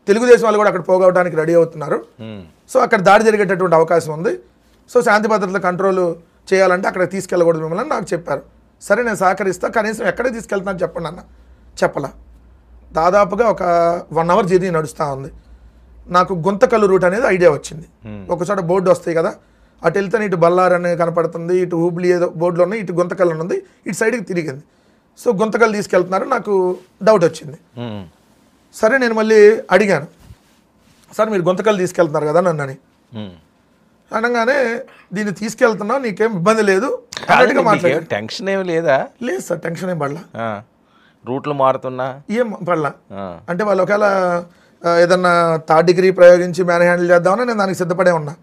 తెలుగుదేశం వాళ్ళు కూడా అక్కడ పోగొట్టడానికి రెడీ అవుతున్నారు. సో అక్కడ దాడి జరిగేటటువంటి అవకాశం ఉంది. సో శాంతి భద్రతల కంట్రోల్ చేయాలంటే అక్కడ తీసుకెళ్ళకూడదు మిమ్మల్ని నాకు చెప్పారు. సరే నేను సహకరిస్తా, కనీసం ఎక్కడికి తీసుకెళ్తున్నాను చెప్పండి అన్న. చెప్పలా. దాదాపుగా ఒక 1 hour జర్నీ నడుస్తూ ఉంది. నాకు గుంతకల్లు రూట్ అనేది ఐడియా వచ్చింది. ఒకచోట బోర్డు వస్తాయి కదా, అటు వెళ్తే ఇటు బళ్ళారి అని కనపడుతుంది, ఇటు హుబ్లీ ఏదో బోర్డులో ఉన్నాయి, ఇటు గుంతకల్లు ఉంది, ఇటు సైడ్కి తిరిగింది. సో గుంతకల్లు తీసుకెళ్తున్నారు, నాకు డౌట్ వచ్చింది. సరే నేను మళ్ళీ అడిగాను, సార్ మీరు గుంతకల్లు తీసుకెళ్తున్నారు కదా నన్నని. అనగానే దీన్ని తీసుకెళ్తున్నావు నీకేం ఇబ్బంది లేదు అన్నట్టుగా మాట్లాడారు. టెన్షన్ ఏమి లేదా? లేదు సార్, టెన్షన్ ఏం పడలా. రూట్లు మారుతున్నా ఏం పడలా. అంటే వాళ్ళు ఒకవేళ ఏదన్నా 3rd degree ప్రయోగించి మ్యాన్ హ్యాండిల్ చేద్దామని నేను దానికి సిద్ధపడే ఉన్నా.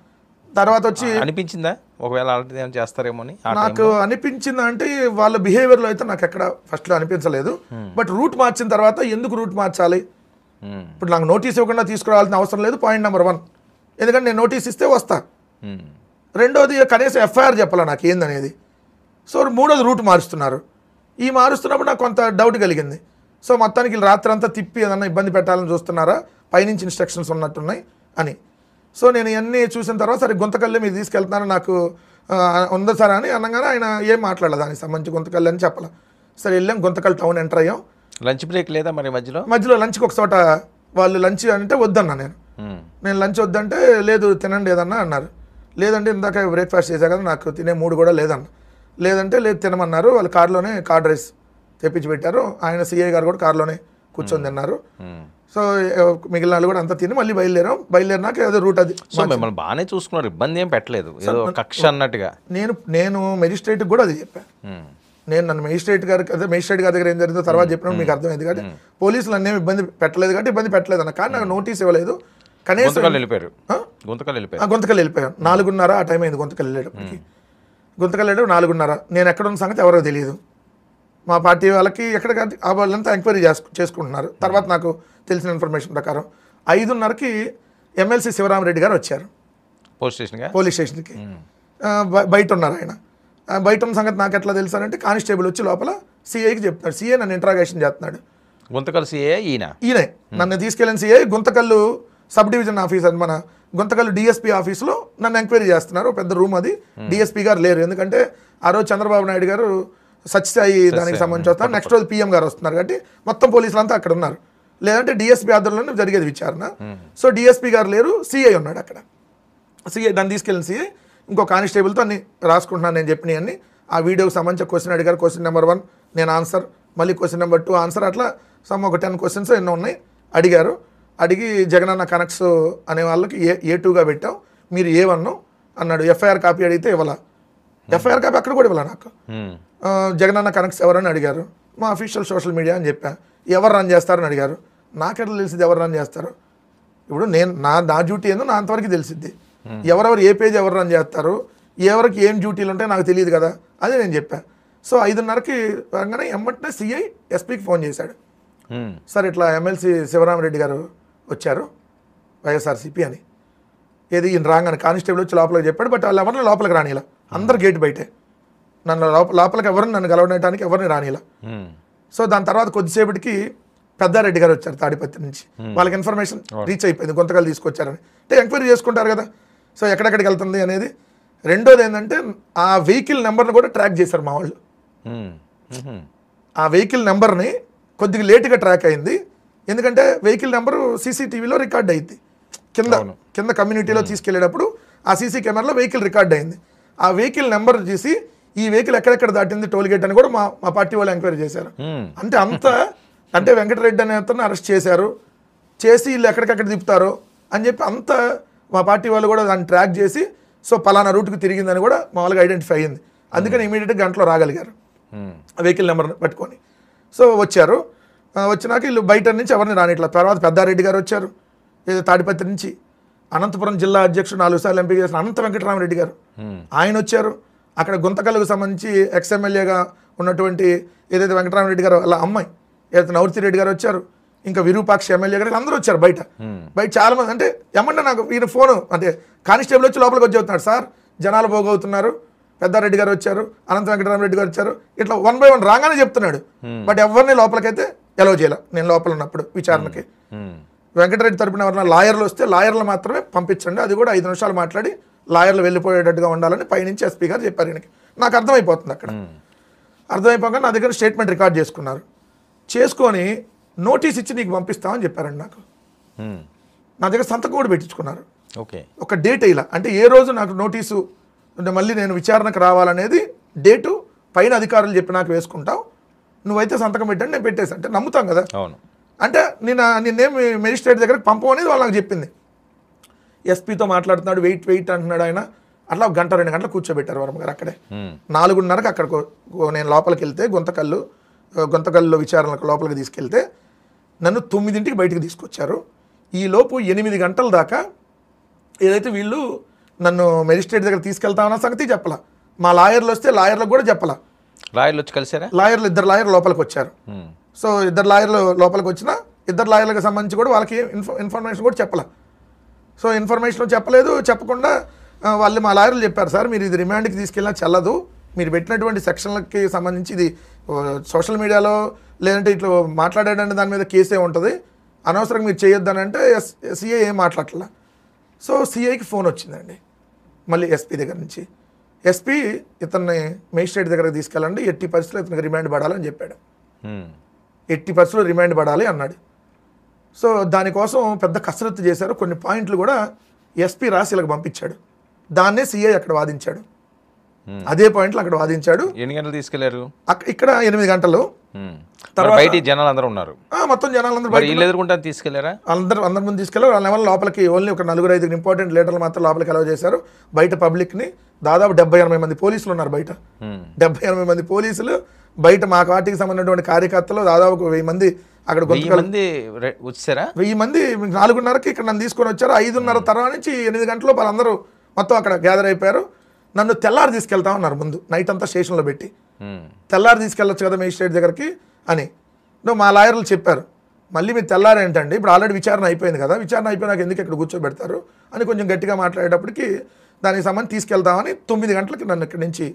తర్వాత వచ్చి అనిపించిందా ఒకవేళ అలాంటిది ఏమైనా చేస్తారేమో అని? నాకు అనిపించింది అంటే వాళ్ళ బిహేవియర్లో అయితే నాకు ఎక్కడ ఫస్ట్లో అనిపించలేదు. బట్ రూట్ మార్చిన తర్వాత ఎందుకు రూట్ మార్చాలి? ఇప్పుడు నాకు నోటీస్ ఇవ్వకుండా తీసుకురావాల్సిన అవసరం లేదు, పాయింట్ నెంబర్ 1. ఎందుకంటే నేను నోటీస్ ఇస్తే వస్తా. రెండోది కనీసం ఎఫ్ఐఆర్ చెప్పాలా నాకు ఏందనేది. సో మూడోది రూట్ మారుస్తున్నారు. ఈ మారుస్తున్నప్పుడు నాకు కొంత డౌట్ కలిగింది. సో మొత్తానికి రాత్రి అంతా తిప్పి ఏదన్నా ఇబ్బంది పెట్టాలని చూస్తున్నారా, పైనుంచి ఇన్స్ట్రక్షన్స్ ఉన్నట్టున్నాయి అని. సో నేను ఇవన్నీ చూసిన తర్వాత సరే గుంతకల్లు మీరు తీసుకెళ్తున్నారని నాకు ఉందా సార్ అని అనగానే ఆయన ఏం మాట్లాడలేదు దానికి సంబంధించి. గుంతకల్లు అని చెప్పాల. సరే వెళ్ళాం, గుంతకల్లు టౌన్ ఎంటర్ అయ్యాం. లంచ్ బ్రేక్ లేదా మరి మధ్యలో లంచ్కి ఒక చోట వాళ్ళు లంచ్ అంటే వద్దన్నా నేను లంచ్ వద్దంటే లేదు తినండి ఏదన్నా అన్నారు. లేదంటే ఇందాక బ్రేక్ఫాస్ట్ చేశా కదా నాకు తినే మూడు కూడా లేదన్న. లేదంటే లేదు తినమన్నారు. వాళ్ళు కార్లోనే కార్డ్ రైస్ తెప్పించి పెట్టారు. ఆయన సిఐ గారు కూడా కార్లోనే కూర్చొని తిన్నారు. సో మిగిలిన వాళ్ళు కూడా అంతా తిని మళ్ళీ బయలుదేరినాక ఏదో రూట్ అది మిమ్మల్ని బాగానే చూసుకున్నారు, ఇబ్బంది ఏం పెట్టలేదు ఏదో కక్ష అన్నట్టుగా. నేను మెజిస్ట్రేట్కి కూడా అది చెప్పాను. నన్ను మెజిస్ట్రేట్ గారి దగ్గర ఏం జరిగిందో తర్వాత చెప్పినప్పుడు మీకు అర్థమైంది. కాబట్టి పోలీసులు అన్నేమి ఇబ్బంది పెట్టలేదు కాబట్టి ఇబ్బంది పెట్టలేదు అన్న. కానీ నాకు నోటీస్ ఇవ్వలేదు. కనీసం గుంతకల్లు వెళ్ళిపోయాను. 4:30 ఆ టైం అయింది గుంతకల్లు వెళ్ళేటప్పటికి. గుంతకల్లు వెళ్ళేటప్పుడు 4:30. నేను ఎక్కడ ఉన్న సంగతి ఎవరో తెలియదు. మా పార్టీ వాళ్ళకి ఎక్కడికి వాళ్ళంతా ఎంక్వైరీ చేసుకుంటున్నారు. తర్వాత నాకు తెలిసిన ఇన్ఫర్మేషన్ ప్రకారం 5:30కి ఎమ్మెల్సీ శివరామరెడ్డి గారు వచ్చారు పోలీస్ స్టేషన్కి. బయట ఉన్నారు ఆయన. బయట ఉన్న సంగతి నాకు ఎట్లా తెలుసానంటే కానిస్టేబుల్ వచ్చి లోపల సిఐకి చెప్తున్నాడు. సిఐ నన్ను ఇంట్రాగేషన్ చేస్తున్నాడు. గుంతకల్లు సిఐ ఈయనే నన్ను తీసుకెళ్ళిన CI Guntakal sub division officer మన గుంతకల్లు డిఎస్పీ ఆఫీస్లో నన్ను ఎంక్వైరీ చేస్తున్నారు. పెద్ద రూమ్ అది. డిఎస్పీ గారు లేరు, ఎందుకంటే ఆ రోజు చంద్రబాబు నాయుడు గారు సత్యసాయి దానికి సంబంధించి వస్తారు. నెక్స్ట్ రోజు పిఎం గారు వస్తున్నారు కాబట్టి మొత్తం పోలీసులు అంతా అక్కడ ఉన్నారు. లేదంటే డిఎస్పీ ఆధ్వర్యంలోనే జరిగేది విచారణ. సో డిఎస్పీ గారు లేరు, సిఐ ఉన్నాడు అక్కడ. సిఐ నన్ను తీసుకెళ్ళిన సిఐ ఇంకో కానిస్టేబుల్తో అన్ని రాసుకుంటున్నాను నేను చెప్పినవి అన్ని. ఆ వీడియోకి సంబంధించి క్వశ్చన్ అడిగారు. క్వశ్చన్ నెంబర్ 1 నేను ఆన్సర్, మళ్ళీ క్వశ్చన్ నెంబర్ 2 ఆన్సర్, అట్లా ఒక 10 క్వశ్చన్స్ ఎన్నో ఉన్నాయి అడిగారు. అడిగి జగనన్న కనెక్ట్స్ అనే వాళ్ళకి A2గా పెట్టాం, మీరు A1 అన్నాడు. ఎఫ్ఐఆర్ కాపీ అడిగితే ఇవ్వాల. ఎఫ్ఐఆర్ కాపీ అక్కడ కూడా ఇవ్వాల నాకు. జగనన్న కనెక్ట్స్ ఎవరని అడిగారు. మా అఫీషియల్ సోషల్ మీడియా అని చెప్పా. ఎవరు రన్ చేస్తారని అడిగారు. నాకెట్లా తెలిసింది ఎవరు రన్ చేస్తారు? ఇప్పుడు నేను నా డ్యూటీ ఏందో నా అంతవరకు తెలిసిద్ది. ఎవరెవరు ఏ పేజ్ ఎవరు రన్ చేస్తారు, ఎవరికి ఏం డ్యూటీలు ఉంటాయో నాకు తెలియదు కదా, అదే నేను చెప్పా. సో 5:30కి రాగానే ఎమ్మటనే సిఐ ఎస్పీకి ఫోన్ చేశాడు. సార్ ఇట్లా ఎమ్మెల్సీ శివరామరెడ్డి గారు వచ్చారు వైఎస్ఆర్సీపీ అని. ఏది ఈయన రాగానే కానిస్టేబుల్ వచ్చి లోపలికి చెప్పాడు. బట్ వాళ్ళు ఎవరిని లోపలికి రానిలా, అందరు గేట్ బయటే. నన్ను లోపలికి ఎవరిని నన్ను కలవడానికి ఎవరిని రానిలా. సో దాని తర్వాత కొద్దిసేపటికి పెద్దారెడ్డి గారు వచ్చారు తాడిపత్రి నుంచి. వాళ్ళకి ఇన్ఫర్మేషన్ రీచ్ అయిపోయింది గుంతకల్లు తీసుకొచ్చారని. అంటే ఎంక్వైరీ చేసుకుంటారు కదా, సో ఎక్కడెక్కడికి వెళ్తుంది అనేది. రెండోది ఏంటంటే ఆ వెహికల్ నెంబర్ని కూడా ట్రాక్ చేశారు మా వాళ్ళు. ఆ వెహికల్ నెంబర్ని కొద్దిగా లేటుగా ట్రాక్ అయింది. ఎందుకంటే వెహికల్ నెంబరు సీసీటీవీలో రికార్డ్ అయింది. కింద కమ్యూనిటీలో తీసుకెళ్ళేటప్పుడు ఆ సీసీ కెమెరాలో వెహికల్ రికార్డ్ అయింది. ఆ వెహికల్ నెంబర్ చూసి ఈ వెహికల్ ఎక్కడెక్కడ దాటింది టోల్ గేట్ అని కూడా మా పార్టీ వాళ్ళు ఎంక్వైరీ చేశారు. అంటే వెంకటరెడ్డి అనే అతను అరెస్ట్ చేశారు, చేసి వీళ్ళు ఎక్కడికెక్కడ తిప్పుతారో అని చెప్పి అంతా మా పార్టీ వాళ్ళు కూడా దాన్ని ట్రాక్ చేసి సో పలానా రూట్కి తిరిగిందని కూడా మా వాళ్ళకి ఐడెంటిఫై అయింది. అందుకని ఇమీడియట్గా గంటలో రాగలిగారు వెహికల్ నెంబర్ పట్టుకొని. సో వచ్చారు. వచ్చినాక వీళ్ళు బయట నుంచి ఎవరిని రానిట్లా. తర్వాత పెద్దారెడ్డి గారు వచ్చారు, ఏదో తాడిపత్రి నుంచి. అనంతపురం జిల్లా అధ్యక్షుడు 4 సార్లు ఎంపీ చేసిన అనంత వెంకటరామరెడ్డి గారు ఆయన వచ్చారు. అక్కడ గుంతకల్లుకు సంబంధించి ఎక్స్ఎమ్మెల్యేగా ఉన్నటువంటి ఏదైతే వెంకటరామరెడ్డి గారు వాళ్ళ అమ్మాయి ఏదైతే నవతిరెడ్డి గారు వచ్చారు. ఇంకా విరూపాక్ష ఎమ్మెల్యే గారు అందరూ వచ్చారు. బయట చాలా మంది. అంటే ఏమన్నా నాకు ఈయన ఫోను అంటే కానిస్టేబుల్ వచ్చి లోపలికి వచ్చి చెబుతున్నాడు, సార్ జనాలు పోగవుతున్నారు, పెద్దారెడ్డి గారు వచ్చారు, అనంత వెంకటరామరెడ్డి గారు వచ్చారు, ఇట్లా 1 by 1 రాగానే చెప్తున్నాడు. బట్ ఎవరిని లోపలికైతే ఎలవ్ చేయాలి నేను లోపల ఉన్నప్పుడు విచారణకి. వెంకటరెడ్డి తరపున ఎవరైనా లాయర్లు వస్తే లాయర్లు మాత్రమే పంపించండి, అది కూడా 5 నిమిషాలు మాట్లాడి లాయర్లు వెళ్ళిపోయేటట్టుగా ఉండాలని పైనుంచి ఎస్పీ గారు చెప్పారు ఈయనకి. నాకు అర్థమైపోతుంది అక్కడ. అర్థమైపోగా నా దగ్గర స్టేట్మెంట్ రికార్డ్ చేసుకున్నారు. చేసుకొని నోటీస్ ఇచ్చి నీకు పంపిస్తామని చెప్పారండి నాకు. నా దగ్గర సంతకం కూడా పెట్టించుకున్నారు. ఓకే, ఒక డేట్ ఇలా అంటే ఏ రోజు నాకు నోటీసు అంటే మళ్ళీ నేను విచారణకు రావాలనేది డేటు పైన అధికారులు చెప్పి నాకు వేసుకుంటావు, నువ్వైతే సంతకం పెట్టండి, నేను పెట్టేసి అంటే నమ్ముతాం కదా. అవును, అంటే నిన్నేమి మెజిస్ట్రేట్ దగ్గరకు పంపమనేది వాళ్ళు నాకు చెప్పింది. ఎస్పీతో మాట్లాడుతున్నాడు, వెయిట్ అంటున్నాడు ఆయన. అట్లా 1 గంట 2 గంటలు కూర్చోబెట్టారు వర్మ గారు అక్కడే. 4:30కి అక్కడికి నేను లోపలికి వెళ్తే గుంతకల్లులో విచారణకు లోపలికి తీసుకెళ్తే నన్ను 9ంటికి బయటికి తీసుకొచ్చారు. ఈ లోపు 8 గంటల దాకా ఏదైతే వీళ్ళు నన్ను మెజిస్ట్రేట్ దగ్గర తీసుకెళ్తామన్న సంగతి చెప్పలా. మా లాయర్లు వస్తే లాయర్లకు కూడా చెప్పలా. లాయర్లు వచ్చి కలిసారా? ఇద్దరు లాయర్లు లోపలికి వచ్చారు. సో 2 లాయర్లు లోపలికి వచ్చినా 2 లాయర్లకు సంబంధించి కూడా వాళ్ళకి ఇన్ఫర్మేషన్ కూడా చెప్పలా. సో ఇన్ఫర్మేషన్ చెప్పలేదు. చెప్పకుండా వాళ్ళు మా లాయర్లు చెప్పారు, సార్ మీరు ఇది రిమాండ్కి తీసుకెళ్ళినా చెల్లదు, మీరు పెట్టినటువంటి సెక్షన్లకి సంబంధించి ఇది సోషల్ మీడియాలో లేదంటే ఇట్లా మాట్లాడాడంటే దాని మీద కేసే ఉంటుంది, అనవసరంగా మీరు చేయొద్దని అంటే సిఐ ఏం మాట్లాడలే. సో సిఐకి ఫోన్ వచ్చిందండి మళ్ళీ ఎస్పీ దగ్గర నుంచి. ఎస్పీ ఇతన్ని మేజిస్ట్రేట్ దగ్గరకు తీసుకెళ్ళండి, ఎట్టి పరిస్థితుల్లో ఇతనికి రిమాండ్ పడాలని చెప్పాడు. ఎట్టి పరిస్థితుల్లో రిమాండ్ పడాలి అన్నాడు. సో దానికోసం పెద్ద కసరత్తు చేశారు. కొన్ని పాయింట్లు కూడా ఎస్పీ రాసి ఇలాగ పంపించాడు. దాన్నే సిఐ అక్కడ వాదించాడు. అదే పాయింట్లు అక్కడ వాదించాడు. ఎన్ని గంటలు తీసుకెళ్లారు? ఇక్కడ 8 గంటలు. తర్వాత బయట జనాలు అందరూ ఉన్నారు, మొత్తం జనాలందరూ బయట ఎదుర్కొంటా తీసుకెళ్లారా? అందరి ముందు తీసుకెళ్లారు. వాళ్ళ లెవెల్ లోపలికి ఓన్లీ ఒక 4-5 ఇంపార్టెంట్ లీడర్లు మాత్రం లోపలికి అలౌ చేశారు. బయట పబ్లిక్ని దాదాపు 70-80 మంది పోలీసులు ఉన్నారు బయట. 70-80 మంది పోలీసులు బయట. మా పార్టీకి సంబంధించినటువంటి కార్యకర్తలు దాదాపు 1000 మంది అక్కడ. 1000 మంది వచ్చారా? 1000 మంది 4:30కి ఇక్కడ నన్ను తీసుకొని వచ్చారు. 5:30 తర్వాత నుంచి 8 గంటలు వాళ్ళందరూ మొత్తం అక్కడ గ్యాదర్ అయిపోయారు. నన్ను తెల్లారి తీసుకెళ్తామన్నారు ముందు నైట్ అంతా స్టేషన్లో పెట్టి. తెల్లారి తీసుకెళ్ళొచ్చు కదా మేజిస్ట్రేట్ దగ్గరికి అని మా లాయర్లు చెప్పారు. మళ్ళీ మీరు తెల్లారి ఏంటండి, ఇప్పుడు ఆల్రెడీ విచారణ అయిపోయింది కదా, విచారణ అయిపోయినాక ఎందుకు ఇక్కడ కూర్చోబెడతారు అని కొంచెం గట్టిగా మాట్లాడేటప్పటికి దానికి సంబంధించి తీసుకెళ్తామని 9 గంటలకి నన్ను ఇక్కడి నుంచి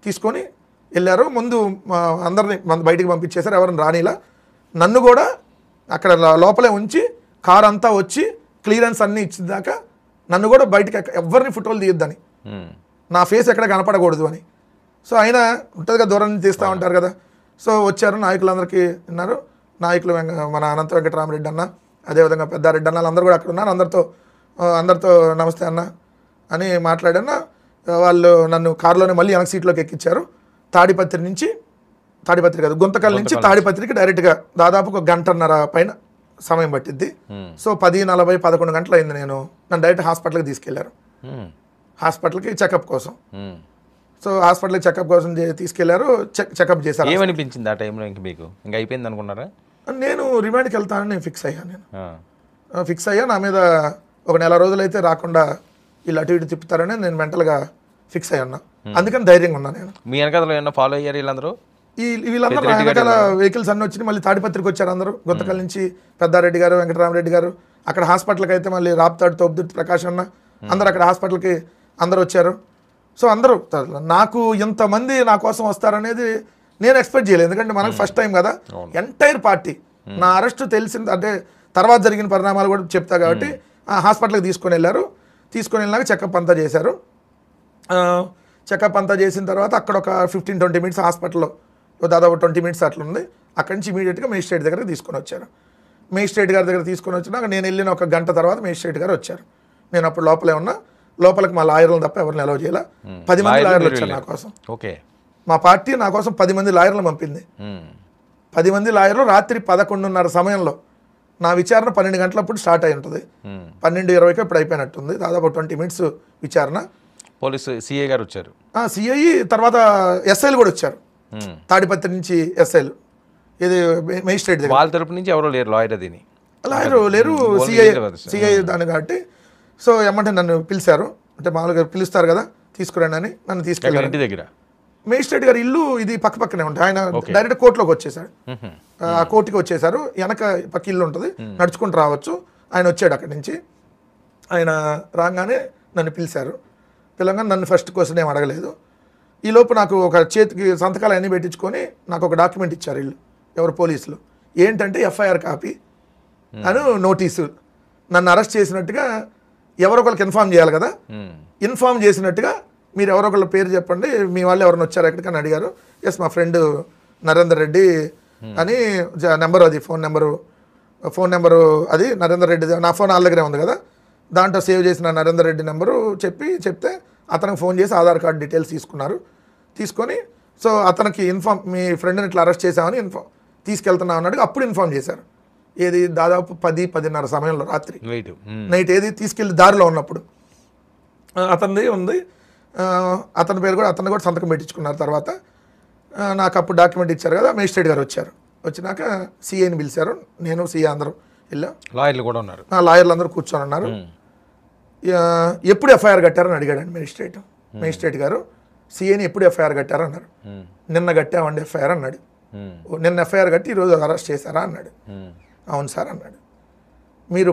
తీసుకొని వెళ్ళారు. ముందు అందరిని బయటికి పంపించేశారు, ఎవరిని రానిలా. నన్ను కూడా అక్కడ లోపలే ఉంచి కారు అంతా వచ్చి క్లియరెన్స్ అన్నీ ఇచ్చేదాకా నన్ను కూడా బయటికి ఎవరిని ఫోటోలు తీయొద్దని, నా ఫేస్ ఎక్కడ కనపడకూడదు అని. సో అయినా ఉంటుంది కదా, దూరం నుంచి తీస్తూ ఉంటారు కదా. సో వచ్చారు, నాయకులందరికీ విన్నారు. నాయకులు మన అనంత వెంకటరామరెడ్డి అన్న, అదేవిధంగా పెద్దారెడ్డి అన్న అందరూ కూడా అక్కడ ఉన్నారు. అందరితో నమస్తే అన్న అని మాట్లాడన్న. వాళ్ళు నన్ను కారులోనే మళ్ళీ వెనక సీట్లోకి ఎక్కించారు. తాడిపత్రి కాదు, గుంతకల్ నుంచి తాడిపత్రికి డైరెక్ట్గా దాదాపు 1 గంటన్నర పైన సమయం పట్టిద్ది. సో 10:40, 11 గంటలు అయింది. నన్ను డైరెక్ట్ హాస్పిటల్కి తీసుకెళ్లారు. హాస్పిటల్కి చెకప్ కోసం. సో హాస్పిటల్కి చెకప్ కోసం తీసుకెళ్లారు, చెకప్ చేశారు. ఏమనిపించింది ఆ టైంలో? మీకు ఇంకా అయిపోయింది అనుకున్నారా? నేను రిమాండ్కి వెళ్తానని నేను ఫిక్స్ అయ్యా. నా మీద ఒక 1 నెల రోజులైతే రాకుండా వీళ్ళు అటు ఇటు తిప్పుతారని నేను మెంటల్గా ఫిక్స్ అయ్యా. అందుకని ధైర్యంగా ఉన్నా నేను. మీ వెనకాల ఏమన్నా ఫాలో అయ్యారు వీళ్ళందరూ? వీళ్ళందరూ వెనకాల వెహికల్స్ అన్నీ వచ్చి మళ్ళీ తాడిపత్రికి వచ్చారు అందరూ. గుంతకల్ నుంచి పెద్దారెడ్డి గారు, వెంకటరామరెడ్డి గారు. అక్కడ హాస్పిటల్కి అయితే మళ్ళీ రాప్తాడు, తోపుదుర్తి ప్రకాష్ అన్న అందరూ అక్కడ హాస్పిటల్కి అందరూ వచ్చారు. సో అందరూ నాకు ఇంతమంది నా కోసం వస్తారనేది నేను ఎక్స్పెక్ట్ చేయలేదు. ఎందుకంటే మనకు ఫస్ట్ టైం కదా. ఎంటైర్ పార్టీ నా అరెస్ట్ తెలిసింది అంటే తర్వాత జరిగిన పరిణామాలు కూడా చెప్తా కాబట్టి హాస్పిటల్కి తీసుకొని వెళ్ళాక చెకప్ అంతా చేశారు. చెకప్ అంతా చేసిన తర్వాత అక్కడ ఒక 15-20 మినిట్స్ హాస్పిటల్లో దాదాపు 20 మినిట్స్ అట్లా ఉంది. అక్కడి నుంచి ఇమీడియట్గా మేజిస్ట్రేట్ దగ్గరికి తీసుకొని వచ్చారు. మేజిస్ట్రేట్ గారి దగ్గర తీసుకొని వచ్చినాక నేను వెళ్ళిన 1 గంట తర్వాత మేజిస్ట్రేట్ గారు వచ్చారు. నేను అప్పుడు లోపలే ఉన్నా. లోపలికి మా లాయర్లను తప్ప ఎవరిని అలౌ చేయాల. 10 మంది లాయర్లు వచ్చారు నా కోసం. ఓకే, మా పార్టీ నా కోసం 10 మంది లాయర్లను పంపింది. 10 మంది లాయర్లు రాత్రి 11:30 సమయంలో నా విచారణ 12 గంటలప్పుడు స్టార్ట్ అయి ఉంటుంది. 12:20కి ఇప్పుడు అయిపోయినట్టుంది. దాదాపు 20 మినిట్స్ విచారణ. పోలీసు సిఐ గారు వచ్చారు. సిఐ తర్వాత ఎస్ఐలు కూడా వచ్చారు. తాడిపత్రి నుంచి ఎస్ఐలు. ఇది మేజిస్ట్రేట్ దగ్గర వాళ్ళ తరపు నుంచి ఎవరో లేరు, లాయర్ దీని లాయరు లేరు, సిఐ దాన్ని కాబట్టి. సో ఏమంటే నన్ను పిలిచారు, అంటే మామూలుగా పిలుస్తారు కదా, తీసుకురండి అని నన్ను తీసుకెళ్ళారు. ఇంటి దగ్గర మేజిస్ట్రేట్ గారి ఇల్లు ఇది పక్కనే ఉంటాయి. ఆయన డైరెక్ట్ కోర్టులోకి వచ్చేసాడు. ఆ కోర్టుకి వచ్చేసారు. వెనక పక్క ఇల్లు ఉంటుంది, నడుచుకుంటూ రావచ్చు. ఆయన వచ్చాడు అక్కడి నుంచి. ఆయన రాగానే నన్ను పిలిచారు. పిల్లగానే నన్ను ఫస్ట్ క్వశ్చన్ ఏం అడగలేదు. ఈలోపు నాకు ఒక చేతికి సంతకాలు అన్నీ పెట్టించుకొని నాకు ఒక డాక్యుమెంట్ ఇచ్చారు వీళ్ళు, ఎవరు పోలీసులు. ఏంటంటే ఎఫ్ఐఆర్ కాపీ. అని నోటీసు. నన్ను అరెస్ట్ చేసినట్టుగా ఎవరొకరికి ఇన్ఫామ్ చేయాలి కదా, ఇన్ఫామ్ చేసినట్టుగా మీరు ఎవరొకళ్ళ పేరు చెప్పండి, మీ వాళ్ళు ఎవరైనా వచ్చారు ఎక్కడికని అడిగారు. ఎస్ మా ఫ్రెండ్ నరేందర్ రెడ్డి అని నెంబరు, అది ఫోన్ నెంబరు అది నరేందర్ రెడ్డి, నా ఫోన్ వాళ్ళ దగ్గరే ఉంది కదా, దాంట్లో సేవ్ చేసిన నరేందర్ రెడ్డి నెంబరు చెప్తే అతనికి ఫోన్ చేసి ఆధార్ కార్డు డీటెయిల్స్ తీసుకొని సో అతనికి మీ ఫ్రెండ్ని ఇట్లా అరెస్ట్ చేసామని తీసుకెళ్తున్నాం అన్నాడు. అప్పుడు ఇన్ఫామ్ చేశారు. ఏది దాదాపు 10-10:30 సమయంలో రాత్రి నైట్, ఏది తీసుకెళ్ళి దారిలో ఉన్నప్పుడు అతనిది ఉంది. అతని పేరు కూడా అతను కూడా సంతకం పెట్టించుకున్నారు. తర్వాత నాకు అప్పుడు డాక్యుమెంట్ ఇచ్చారు కదా, మేజిస్ట్రేట్ గారు వచ్చారు. వచ్చినాక సిఐని పిలిచారు, నేను సిఐ అందరం వెళ్ళాం. లాయర్లు కూడా ఉన్నారు, లాయర్లు అందరూ కూర్చొని ఉన్నారు. ఎప్పుడు ఎఫ్ఐఆర్ కట్టారని అడిగాడండి మేజిస్ట్రేట్ గారు. సిఐని ఎప్పుడు ఎఫ్ఐఆర్ కట్టారన్నారు. నిన్న కట్టామండి ఎఫ్ఐఆర్ అన్నాడు. నిన్న ఎఫ్ఐఆర్ కట్టి ఈరోజు అరెస్ట్ చేశారా అన్నాడు. అవును సార్ అన్నాడు. మీరు